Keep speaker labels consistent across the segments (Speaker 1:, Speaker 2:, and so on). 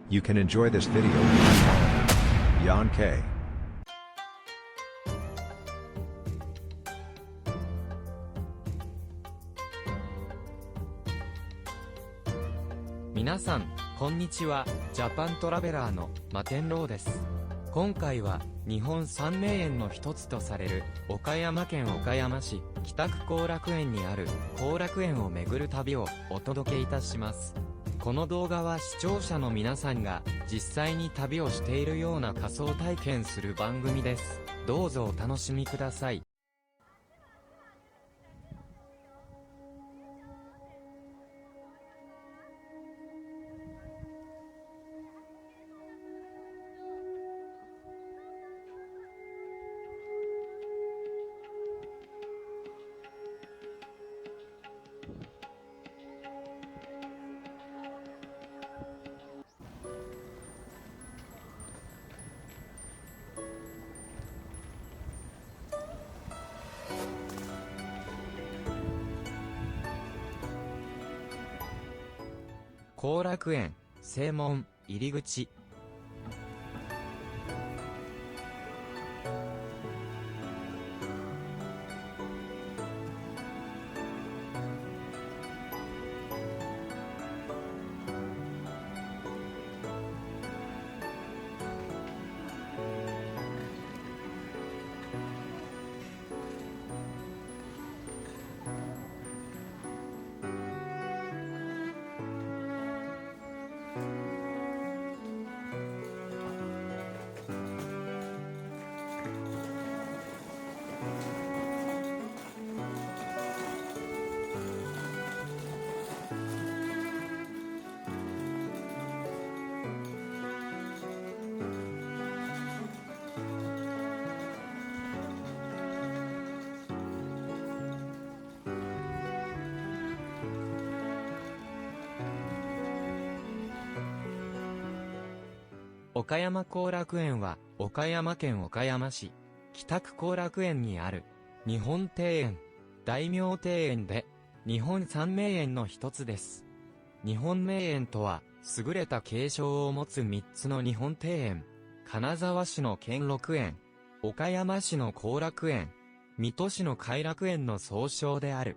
Speaker 1: You can enjoy this video. Yan K.
Speaker 2: 皆さん、こんにちは。ジャパントラベラーの摩天楼です。今回は、日本三名園の一つとされる、岡山県岡山市、北区後楽園にある、後楽園を巡る旅をお届けいたします。この動画は視聴者の皆さんが、実際に旅をしているような仮想体験する番組です。どうぞお楽しみください。後楽園正門入り口。岡山後楽園は、岡山県岡山市、北区後楽園にある、日本庭園、大名庭園で、日本三名園の一つです。日本名園とは、優れた景勝を持つ三つの日本庭園、金沢市の兼六園、岡山市の後楽園、水戸市の偕楽園の総称である。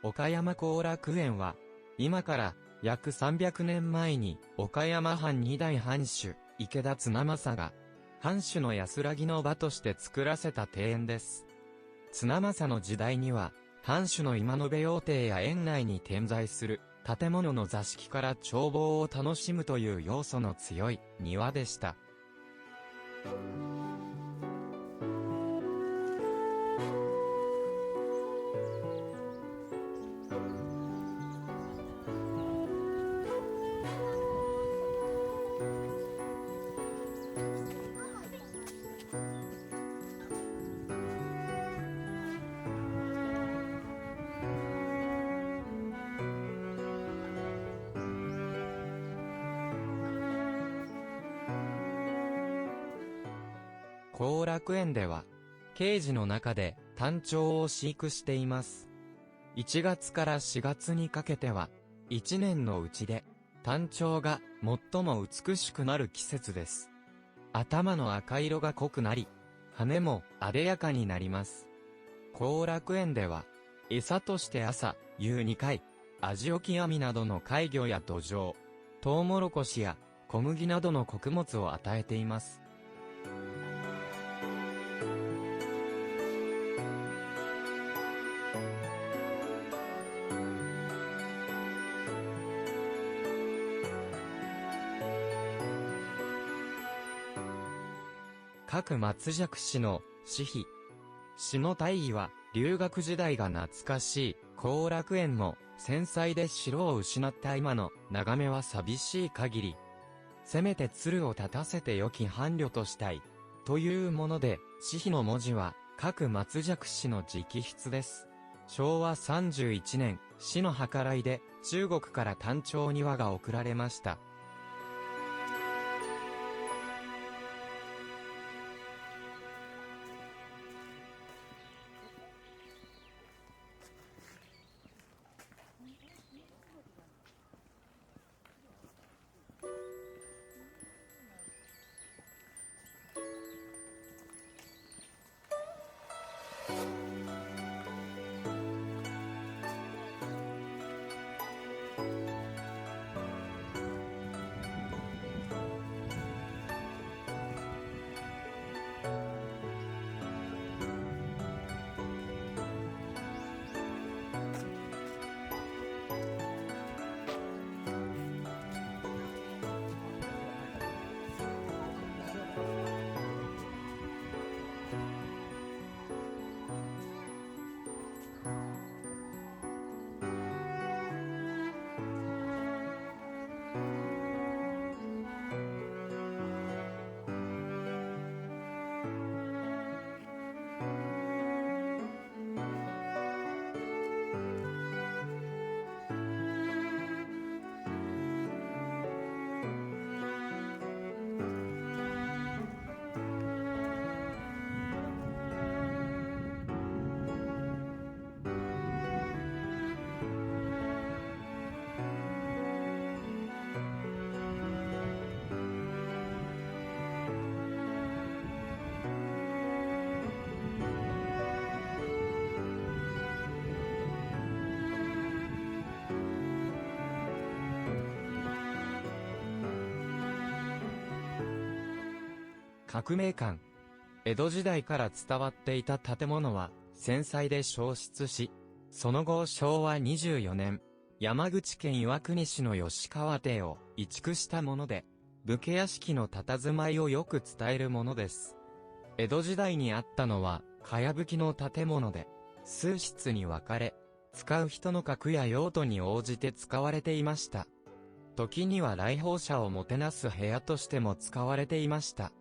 Speaker 2: 岡山後楽園は、今から約300年前に岡山藩二代藩主、池田綱政が、藩主の安らぎの場として作らせた庭園です。綱政の時代には、藩主の今延用邸や園内に点在する建物の座敷から眺望を楽しむという要素の強い庭でした。後楽園では、ケージの中でタンチョウを飼育しています。1月から4月にかけては、1年のうちで、タンチョウが最も美しくなる季節です。頭の赤色が濃くなり、羽も艶やかになります。後楽園では、餌として朝、夕2回、アジオキアミなどの貝魚や土壌、トウモロコシや小麦などの穀物を与えています。各松尺氏の詩碑。詩の大意は、留学時代が懐かしい、後楽園も戦災で城を失った今の眺めは寂しい限り。せめて鶴を立たせて良き伴侶としたい。というもので、詩碑の文字は各松雀氏の直筆です。昭和31年、市の計らいで中国から丹頂庭が贈られました。革命館。江戸時代から伝わっていた建物は戦災で焼失し、その後昭和24年、山口県岩国市の吉川邸を移築したもので、武家屋敷の佇まいをよく伝えるものです。江戸時代にあったのは、かやぶきの建物で、数室に分かれ、使う人の格や用途に応じて使われていました。時には来訪者をもてなす部屋としても使われていました。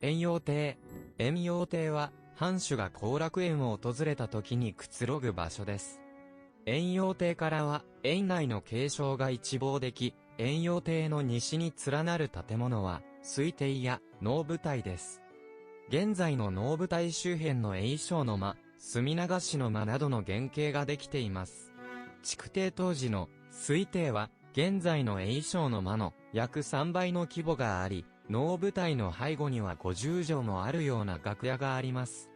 Speaker 2: 遠洋亭。遠洋亭は、藩主が後楽園を訪れた時にくつろぐ場所です。遠洋亭からは、園内の景勝が一望でき、遠洋亭の西に連なる建物は、水亭や能舞台です。現在の能舞台周辺の永昌の間、隅流しの間などの原型ができています。築堤当時の水亭は、現在の永昌の間の約3倍の規模があり、能舞台の背後には50畳もあるような楽屋があります。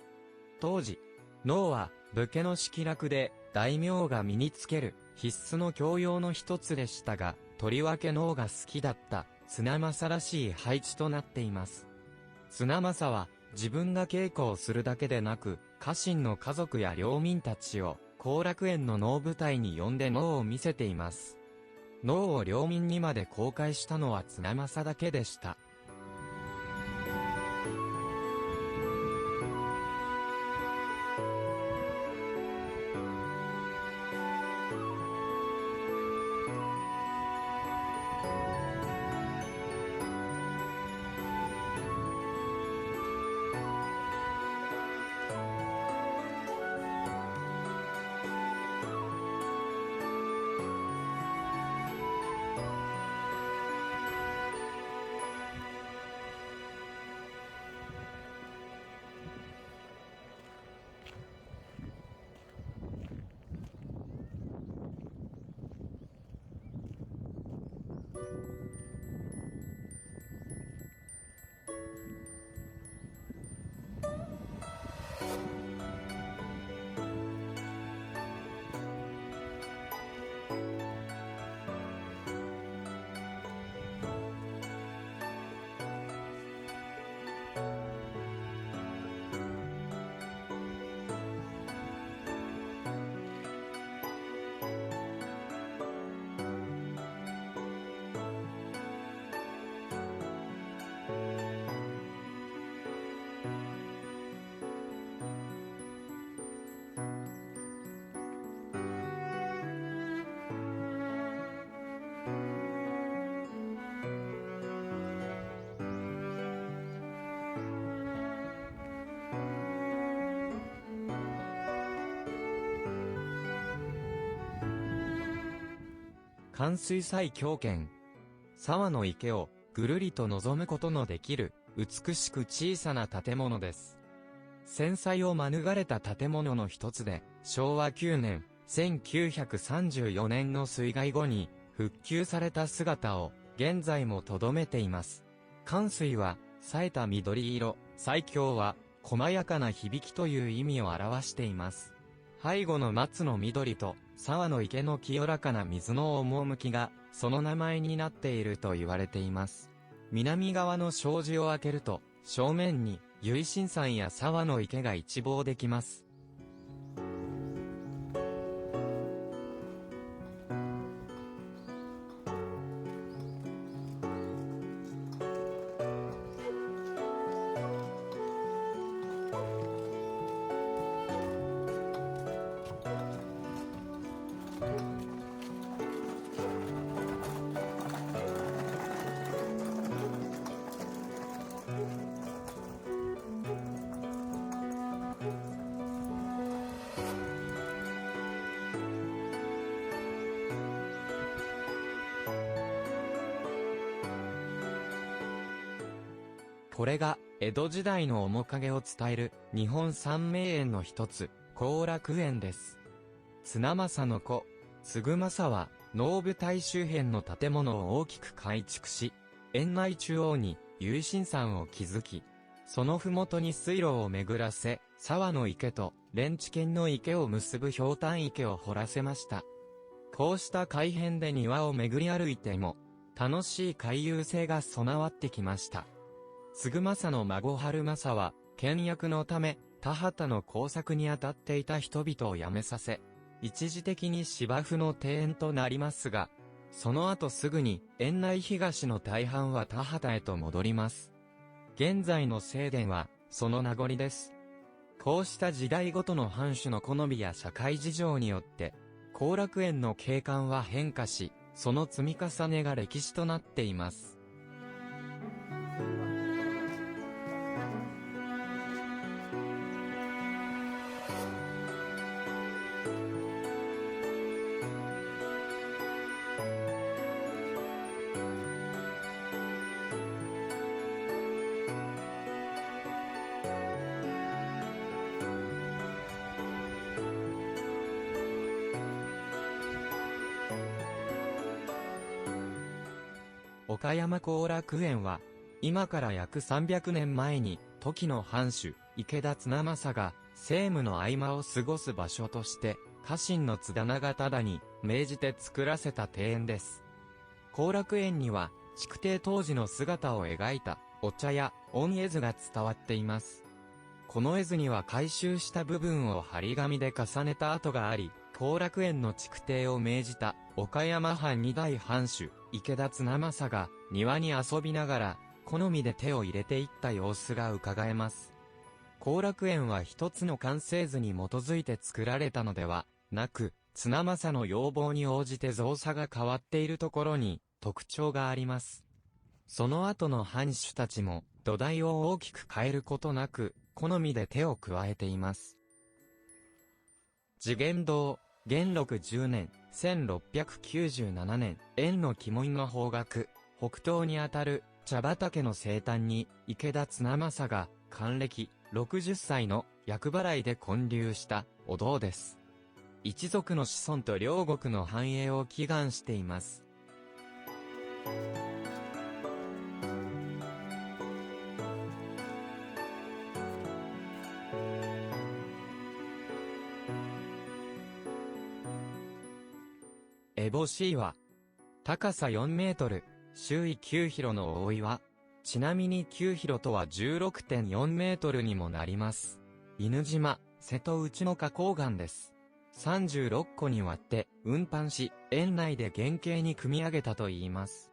Speaker 2: 当時、能は武家の式楽で大名が身につける必須の教養の一つでしたが、とりわけ能が好きだった綱政らしい配置となっています。綱政は自分が稽古をするだけでなく、家臣の家族や領民たちを後楽園の能舞台に呼んで能を見せています。能を領民にまで公開したのは綱政だけでした。環水最強圏。沢の池をぐるりと望むことのできる美しく小さな建物です。戦災を免れた建物の一つで、昭和9年、1934年の水害後に復旧された姿を現在も留めています。環水は冴えた緑色、最強は細やかな響きという意味を表しています。背後の松の緑と沢の池の清らかな水の趣がその名前になっていると言われています。南側の障子を開けると正面に由心山や沢の池が一望できます。これが江戸時代の面影を伝える日本三名園の一つ、後楽園です。綱政の子、継政は能舞台周辺の建物を大きく改築し、園内中央に由心山を築き、その麓に水路を巡らせ、沢の池と連地県の池を結ぶひょうたん池を掘らせました。こうした改変で庭を巡り歩いても、楽しい回遊性が備わってきました。継政の孫春政は、倹約のため、田畑の耕作に当たっていた人々を辞めさせ、一時的に芝生の庭園となりますが、その後すぐに、園内東の大半は田畑へと戻ります。現在の正殿は、その名残です。こうした時代ごとの藩主の好みや社会事情によって、後楽園の景観は変化し、その積み重ねが歴史となっています。岡山後楽園は、今から約300年前に、時の藩主、池田綱政が、政務の合間を過ごす場所として、家臣の津田長忠に命じて作らせた庭園です。後楽園には、築堤当時の姿を描いた、お茶や御絵図が伝わっています。この絵図には改修した部分を張り紙で重ねた跡があり、後楽園の築堤を命じた、岡山藩二代藩主、池田綱政が、庭に遊びながら、好みで手を入れていった様子が伺えます。後楽園は一つの完成図に基づいて作られたのではなく、綱政の要望に応じて造作が変わっているところに特徴があります。その後の藩主たちも土台を大きく変えることなく、好みで手を加えています。慈元堂、元禄10年、1697年、円の鬼門の方角、北東にあたる茶畑の西端に池田綱政が還暦60歳の厄払いで建立したお堂です。一族の子孫と両国の繁栄を祈願しています。烏帽子岩。高さ4メートル、周囲9広の大岩。ちなみに9広とは 16.4 メートルにもなります。犬島、瀬戸内の花崗岩です。36個に割って運搬し、園内で原型に組み上げたといいます。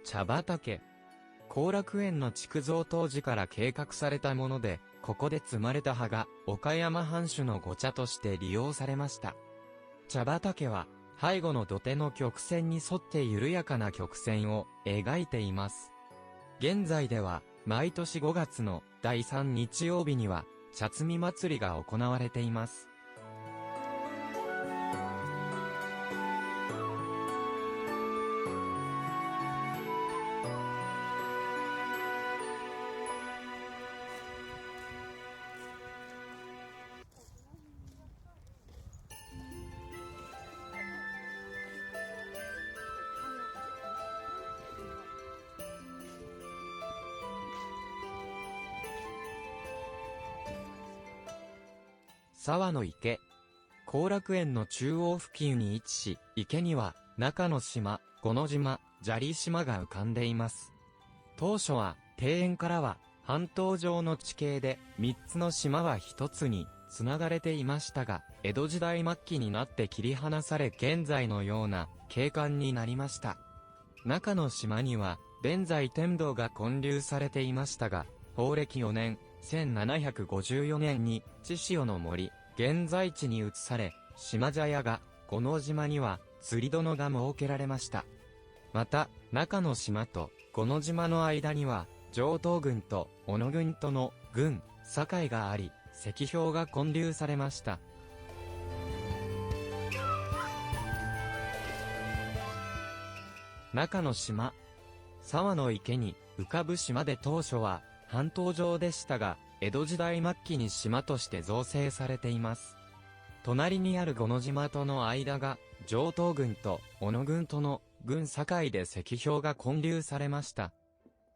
Speaker 2: 茶畑。後楽園の築造当時から計画されたもので、ここで摘まれた葉が岡山藩主の御茶として利用されました。茶畑は、背後の土手の曲線に沿って緩やかな曲線を描いています。現在では、毎年5月の第3日曜日には、茶摘み祭りが行われています。沢の池。後楽園の中央付近に位置し、池には、中之島、五ノ島、砂利島が浮かんでいます。当初は、庭園からは、半島状の地形で、3つの島は1つに、繋がれていましたが、江戸時代末期になって切り離され、現在のような、景観になりました。中之島には、弁財天堂が建立されていましたが、宝暦4年、1754年に、千潮の森、現在地に移され、島茶屋が、五ノ島には、釣り殿が設けられました。また、中之島と五ノ島の間には、上東郡と小野郡との郡、境があり、石標が建立されました。中之島。沢の池に浮かぶ島で当初は半島状でしたが、江戸時代末期に島として造成されています。隣にある五ノ島との間が、上東郡と小野郡との郡境で石標が建立されました。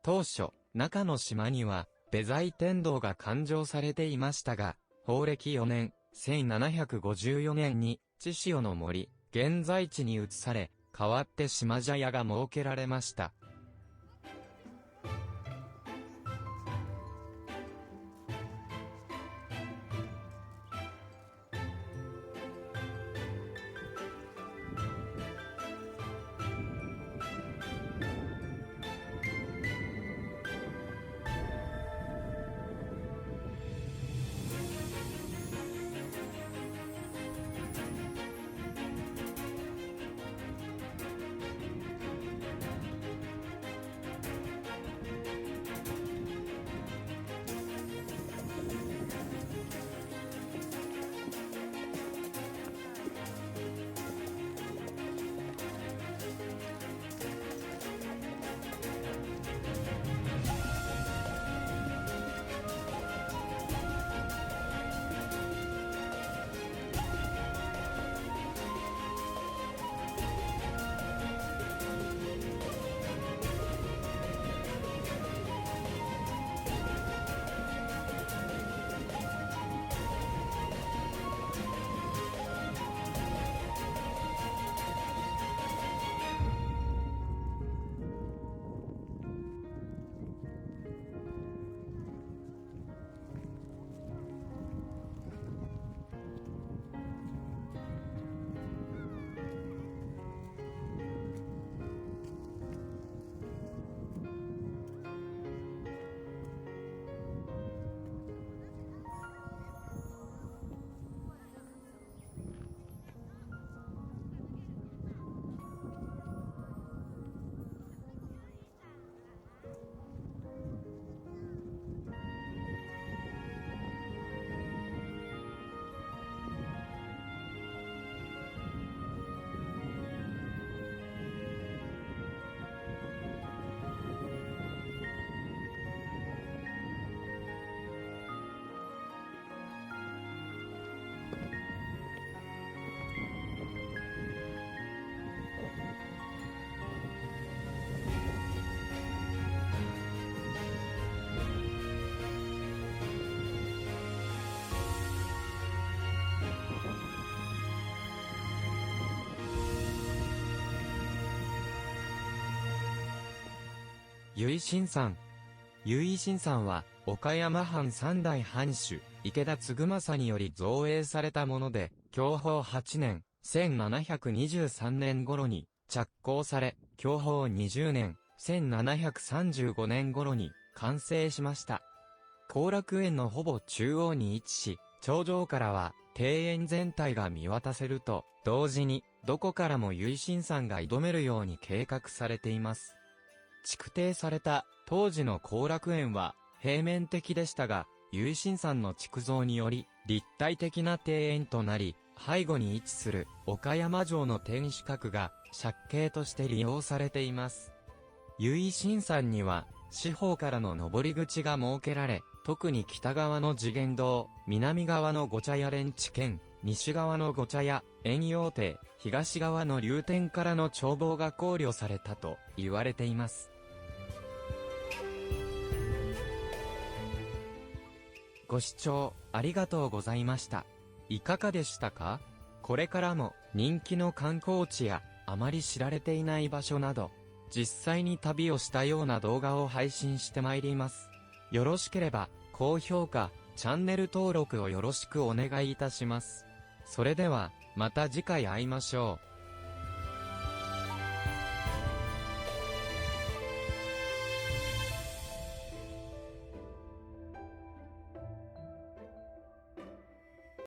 Speaker 2: 当初、中之島には、弁財天堂が灌頂されていましたが、宝暦4年、1754年に、千潮の森、現在地に移され、代わって島茶屋が設けられました。由新山。由新山は、岡山藩三代藩主、池田継正により造営されたもので、享保8年、1723年頃に着工され、享保20年、1735年頃に完成しました。後楽園のほぼ中央に位置し、頂上からは庭園全体が見渡せると同時にどこからも由新山が挑めるように計画されています。築堤された当時の後楽園は平面的でしたが、由新山の築造により立体的な庭園となり、背後に位置する岡山城の天守閣が借景として利用されています。由新山には四方からの登り口が設けられ、特に北側の次元堂、南側の御茶屋連地圏、西側の御茶屋、延陽亭、東側の流天からの眺望が考慮されたと言われています。ご視聴ありがとうございました。いかがでしたか？これからも人気の観光地やあまり知られていない場所など、実際に旅をしたような動画を配信してまいります。よろしければ高評価、チャンネル登録をよろしくお願いいたします。それではまた次回会いましょう。